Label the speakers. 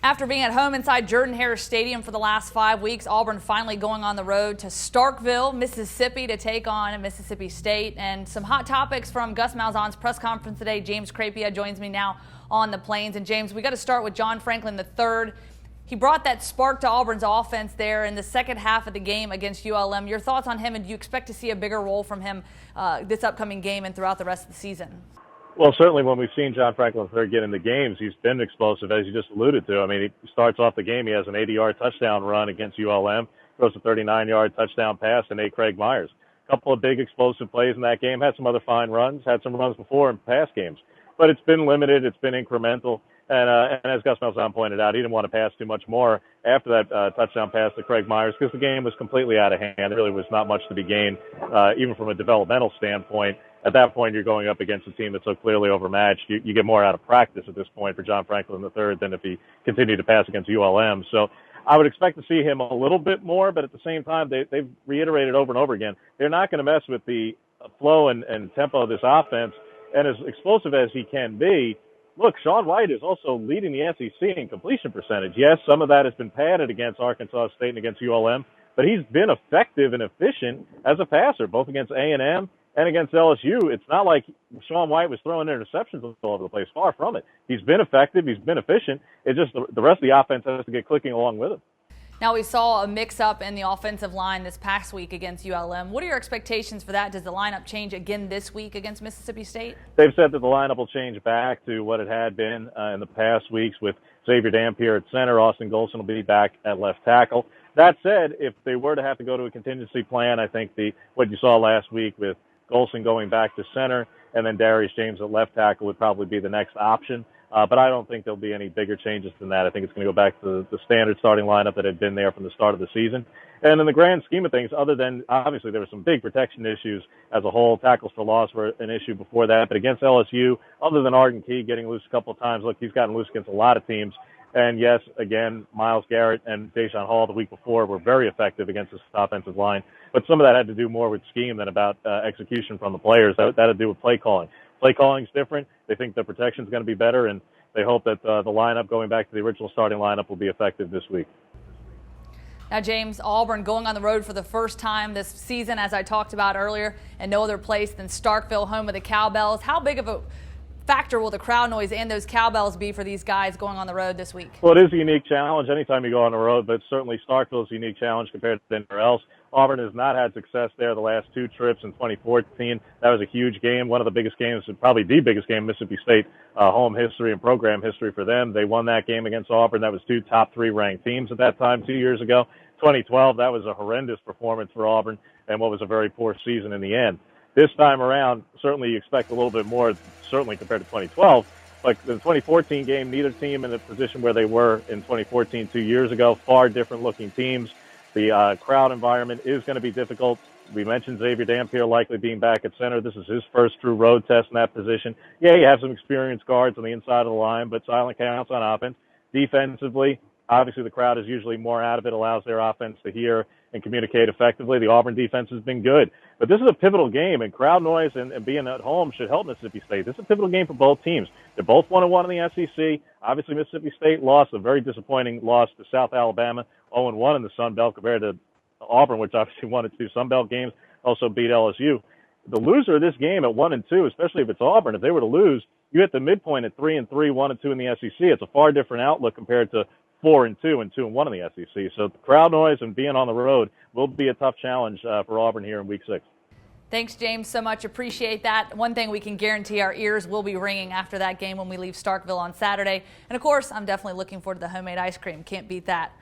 Speaker 1: After being at home inside Jordan-Hare Stadium for the last 5 weeks, Auburn finally going on the road to Starkville, Mississippi to take on Mississippi State. And some hot topics from Gus Malzahn's press conference today. James Crepea joins me now on the Plains. And James, we got to start with John Franklin III. He brought that spark to Auburn's offense there in the second half of the game against ULM. Your thoughts on him, and do you expect to see a bigger role from him this upcoming game and throughout the rest of the season?
Speaker 2: Well, certainly when we've seen John Franklin III get into games, he's been explosive, as you just alluded to. I mean, he starts off the game, he has an 80-yard touchdown run against ULM, throws a 39-yard touchdown pass to Nate Craig Myers. A couple of big explosive plays in that game, had some other fine runs, had some runs before in past games. But it's been limited, it's been incremental, and as Gus Malzahn pointed out, he didn't want to pass too much more after that touchdown pass to Craig Myers because the game was completely out of hand. There really was not much to be gained, even from a developmental standpoint. At that point, you're going up against a team that's so clearly overmatched. You get more out of practice at this point for John Franklin III than if he continued to pass against ULM. So I would expect to see him a little bit more, but at the same time, they've reiterated over and over again, they're not going to mess with the flow and tempo of this offense. And as explosive as he can be, look, Sean White is also leading the SEC in completion percentage. Yes, some of that has been padded against Arkansas State and against ULM, but he's been effective and efficient as a passer, both against A&M and against LSU. It's not like Sean White was throwing interceptions all over the place. Far from it. He's been effective. He's been efficient. It's just the rest of the offense has to get clicking along with him.
Speaker 1: Now, we saw a mix-up in the offensive line this past week against ULM. What are your expectations for that? Does the lineup change again this week against Mississippi State?
Speaker 2: They've said that the lineup will change back to what it had been in the past weeks with Xavier Dampier at center. Austin Golson will be back at left tackle. That said, if they were to have to go to a contingency plan, I think what you saw last week with Golson going back to center and then Darius James at left tackle would probably be the next option. But I don't think there'll be any bigger changes than that. I think it's going to go back to the standard starting lineup that had been there from the start of the season. And in the grand scheme of things, other than obviously there were some big protection issues as a whole, tackles for loss were an issue before that. But against LSU, other than Arden Key getting loose a couple of times, look, he's gotten loose against a lot of teams. And yes, again, Myles Garrett and Deshaun Hall the week before were very effective against this offensive line. But some of that had to do more with scheme than about execution from the players. That had to do with play calling. Play calling is different. They think the protection is going to be better, and they hope that the lineup going back to the original starting lineup will be effective this week.
Speaker 1: Now, James, Auburn going on the road for the first time this season, as I talked about earlier, and no other place than Starkville, home of the Cowbells. How big of a factor will the crowd noise and those cowbells be for these guys going on the road this week?
Speaker 2: Well, it is a unique challenge anytime you go on the road, but certainly Starkville's a unique challenge compared to anywhere else. Auburn has not had success there the last two trips in 2014. That was a huge game, one of the biggest games, probably the biggest game in Mississippi State home history and program history for them. They won that game against Auburn. That was two top three ranked teams at that time 2 years ago. 2012, that was a horrendous performance for Auburn and what was a very poor season in the end. This time around, certainly you expect a little bit more, certainly compared to 2012. Like the 2014 game, neither team in the position where they were in 2014 2 years ago. Far different looking teams. The crowd environment is going to be difficult. We mentioned Xavier Dampier likely being back at center. This is his first true road test in that position. Yeah, you have some experienced guards on the inside of the line, but silent counts on offense. Defensively, obviously the crowd is usually more out of it, allows their offense to hear and communicate effectively. The Auburn defense has been good. But this is a pivotal game, and crowd noise and being at home should help Mississippi State. This is a pivotal game for both teams. They're both 1-1 in the SEC. Obviously, Mississippi State lost, a very disappointing loss to South Alabama, 0-1 in the Sun Belt compared to Auburn, which obviously won its two Sun Belt games, also beat LSU. The loser of this game at 1-2, especially if it's Auburn, if they were to lose, you hit the midpoint at 3-3, 1-2 in the SEC. It's a far different outlook compared to 4-2 and 2-1 in the SEC. So the crowd noise and being on the road will be a tough challenge for Auburn here in Week 6.
Speaker 1: Thanks, James, so much. Appreciate that. One thing we can guarantee, our ears will be ringing after that game when we leave Starkville on Saturday. And, of course, I'm definitely looking forward to the homemade ice cream. Can't beat that.